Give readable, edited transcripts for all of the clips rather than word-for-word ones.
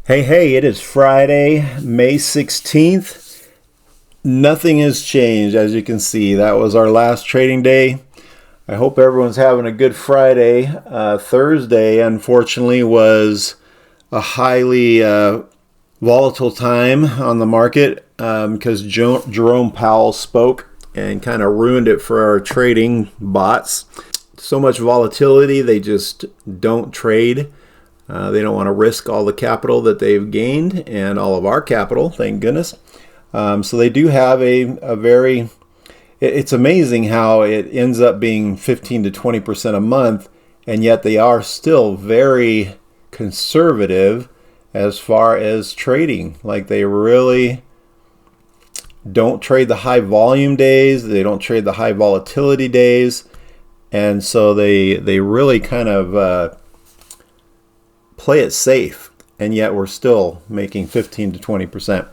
Hey, it is Friday, May 16th. Nothing has changed, as you can see. That was our last trading day. I hope everyone's having a good Friday. Thursday, unfortunately, was a highly volatile time on the market because Jerome Powell spoke and kind of ruined it for our trading bots. So much volatility, they just don't trade. They don't want to risk all the capital that they've gained and all of our capital, thank goodness. So they do have a very, it's amazing how it ends up being 15 to 20% a month, and yet they are still very conservative as far as trading. Like they really don't trade the high volume days, they don't trade the high volatility days, and so they really kind of play it safe, and yet we're still making 15 to 20%.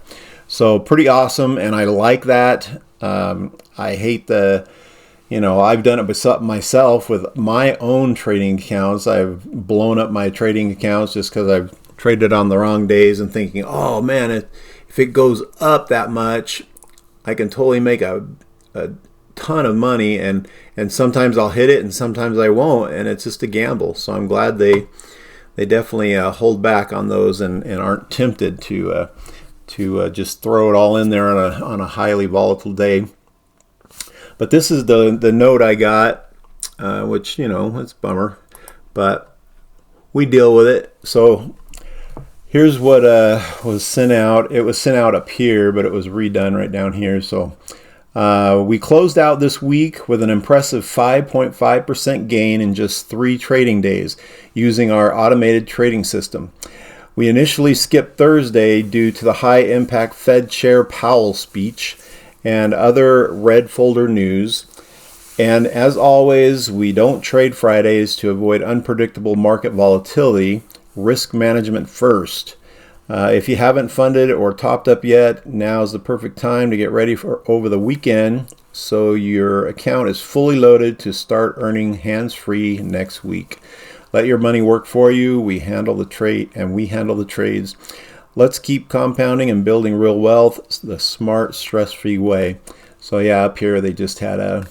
So pretty awesome, and I like that. I hate I've done it myself with my own trading accounts. I've blown up my trading accounts just because I've traded on the wrong days and thinking, oh man, if it goes up that much, I can totally make a ton of money, and sometimes I'll hit it and sometimes I won't, and it's just a gamble. So I'm glad they definitely hold back on those and aren't tempted to just throw it all in there on a highly volatile day. But this is the note I got, which it's a bummer, but we deal with it. So here's what was sent out. It was sent out up here, but it was redone right down here. So we closed out this week with an impressive 5.5% gain in just 3 trading days using our automated trading system. We initially skipped Thursday due to the high impact Fed Chair Powell speech and other red folder news. And as always, we don't trade Fridays to avoid unpredictable market volatility. Risk management first. If you haven't funded or topped up yet, now is the perfect time to get ready for over the weekend so your account is fully loaded to start earning hands-free next week. Let your money work for you. We handle the trades. Let's keep compounding and building real wealth the smart, stress-free way. So yeah, up here they just had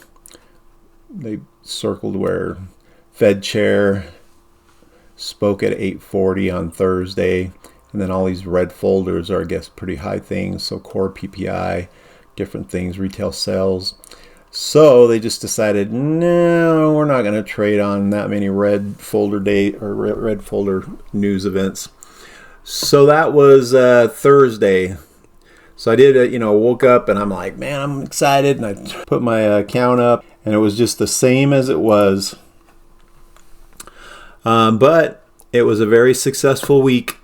they circled where Fed Chair spoke at 8:40 on Thursday. And then all these red folders are, I guess, pretty high things. So core PPI, different things, retail sales. So they just decided, no, we're not going to trade on that many red folder news events. So that was Thursday. So I did, woke up and I'm like, man, I'm excited. And I put my account up and it was just the same as it was. But it was a very successful week.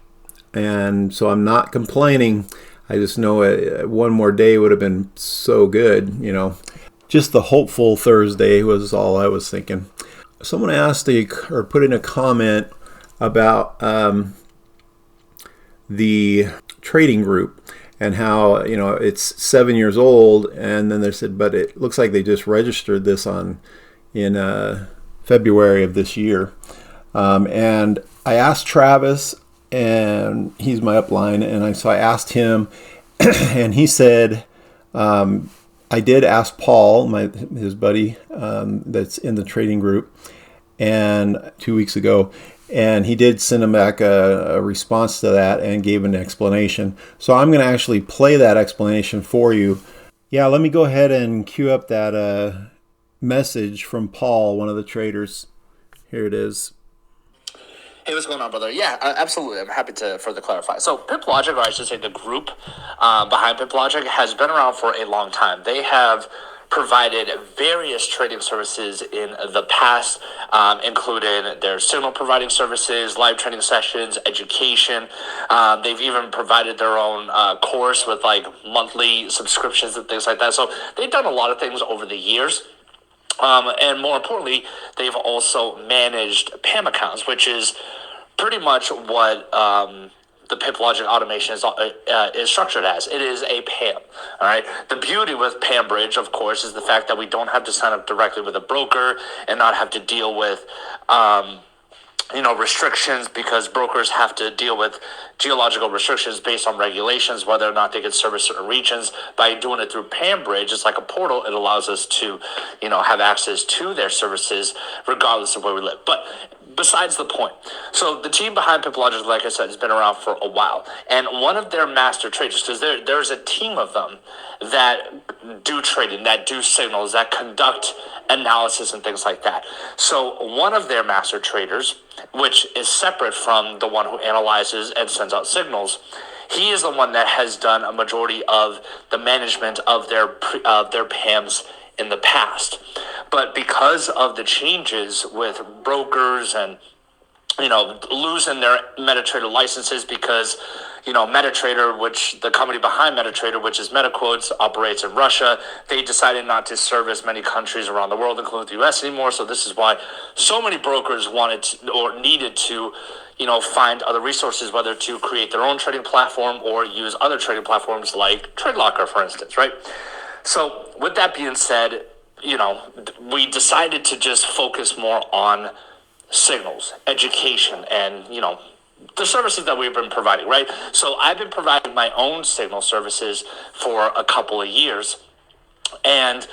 And so I'm not complaining. I just know one more day would have been so good, Just the hopeful Thursday was all I was thinking. Someone asked or put in a comment about the trading group and how, it's 7 years old. And then they said, but it looks like they just registered this in February of this year. And I asked Travis, and he's my upline, and so I asked him, and he said, I did ask Paul, his buddy, that's in the trading group, and 2 weeks ago, and he did send him back a response to that and gave an explanation. So I'm going to actually play that explanation for you. Yeah, let me go ahead and cue up that message from Paul, one of the traders. Here it is. Hey, what's going on, brother? Yeah, absolutely. I'm happy to further clarify. So PipLogic, or I should say the group behind PipLogic, has been around for a long time. They have provided various trading services in the past, including their signal providing services, live trading sessions, education. They've even provided their own course with like monthly subscriptions and things like that. So they've done a lot of things over the years. And more importantly, they've also managed PAM accounts, which is pretty much what the PipLogic automation is structured as. It is a PAM. All right. The beauty with PammBridge, of course, is the fact that we don't have to sign up directly with a broker and not have to deal with restrictions, because brokers have to deal with geological restrictions based on regulations, whether or not they can service certain regions. By doing it through PammBridge, it's like a portal. It allows us to, have access to their services regardless of where we live. But besides the point, so the team behind PipLogic, like I said, has been around for a while, and one of their master traders, because there's a team of them that do trading, that do signals, that conduct analysis and things like that. So one of their master traders, which is separate from the one who analyzes and sends out signals, he is the one that has done a majority of the management of their PAMs in the past. But because of the changes with brokers and losing their MetaTrader licenses, because MetaTrader, which the company behind MetaTrader, which is MetaQuotes, operates in Russia, they decided not to service many countries around the world, including the U.S. anymore. So this is why so many brokers wanted to, or needed to, find other resources, whether to create their own trading platform or use other trading platforms like TradeLocker, for instance, right? So with that being said, we decided to just focus more on signals, education, and the services that we've been providing, right? So I've been providing my own signal services for a couple of years, and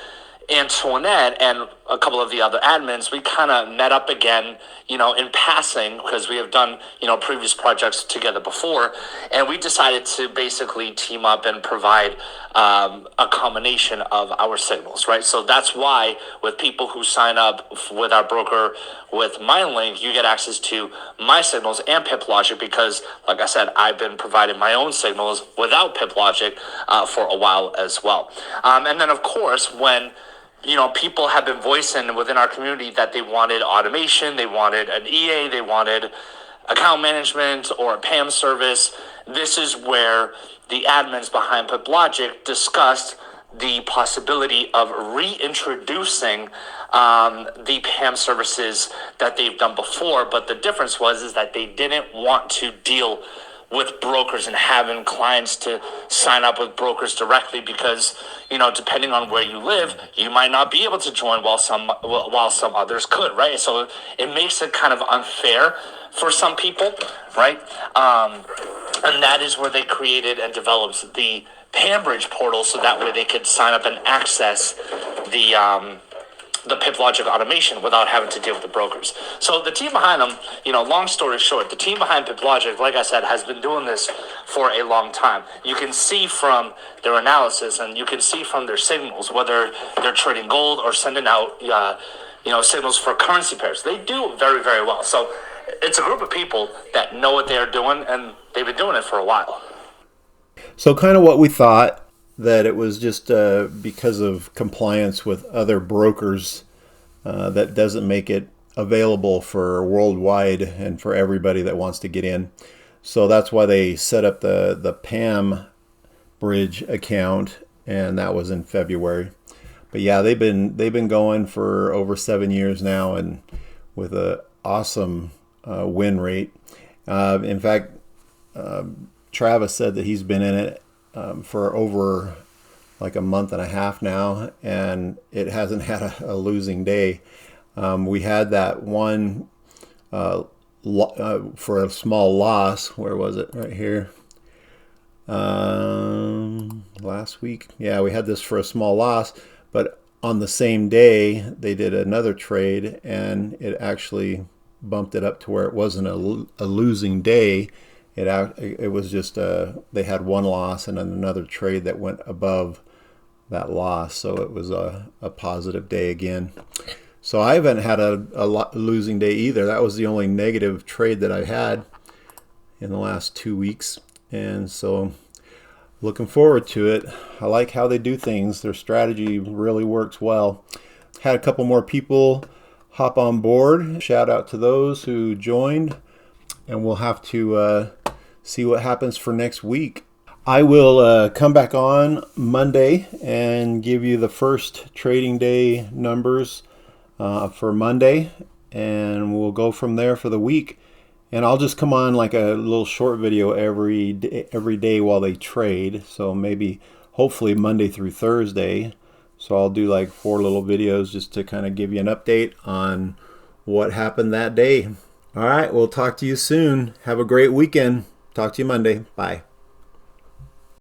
Antoinette and a couple of the other admins, we kind of met up again, in passing, because we have done, previous projects together before, and we decided to basically team up and provide a combination of our signals, right? So that's why with people who sign up with our broker with MindLink, you get access to my signals and PipLogic, because, like I said, I've been providing my own signals without PipLogic for a while as well. And then, of course, when people have been voicing within our community that they wanted automation, they wanted an EA, they wanted account management or a PAM service. This is where the admins behind PipLogic discussed the possibility of reintroducing the PAM services that they've done before. But the difference is that they didn't want to deal with brokers and having clients to sign up with brokers directly, because depending on where you live, you might not be able to join while some others could, right? So it makes it kind of unfair for some people, right? And that is where they created and developed the PammBridge portal, so that way they could sign up and access the PipLogic automation without having to deal with the brokers. So the team behind them, long story short, the team behind PipLogic, like I said, has been doing this for a long time. You can see from their analysis, and you can see from their signals, whether they're trading gold or sending out, signals for currency pairs. They do very, very well. So it's a group of people that know what they're doing, and they've been doing it for a while. So kind of what we thought, that it was just because of compliance with other brokers that doesn't make it available for worldwide and for everybody that wants to get in. So that's why they set up the PammBridge account, and that was in February. But yeah, they've been going for over 7 years now, and with an awesome win rate. In fact, Travis said that he's been in it for over like a month and a half now, and it hasn't had a losing day. We had that one for a small loss. Where was it? Right here. Last week. Yeah, we had this for a small loss, but on the same day they did another trade, and it actually bumped it up to where it wasn't a losing day. It was just they had one loss and then another trade that went above that loss, so it was a positive day again. So I haven't had a losing day either. That was the only negative trade that I had in the last 2 weeks, and so looking forward to it. I like how they do things. Their strategy really works well. Had a couple more people hop on board. Shout out to those who joined, and we'll have to see what happens for next week. I will come back on Monday and give you the first trading day numbers for Monday, and we'll go from there for the week. And I'll just come on like a little short video every day while they trade. So maybe, hopefully, Monday through Thursday. So I'll do like 4 little videos just to kind of give you an update on what happened that day. All right, we'll talk to you soon. Have a great weekend. Talk to you Monday. Bye.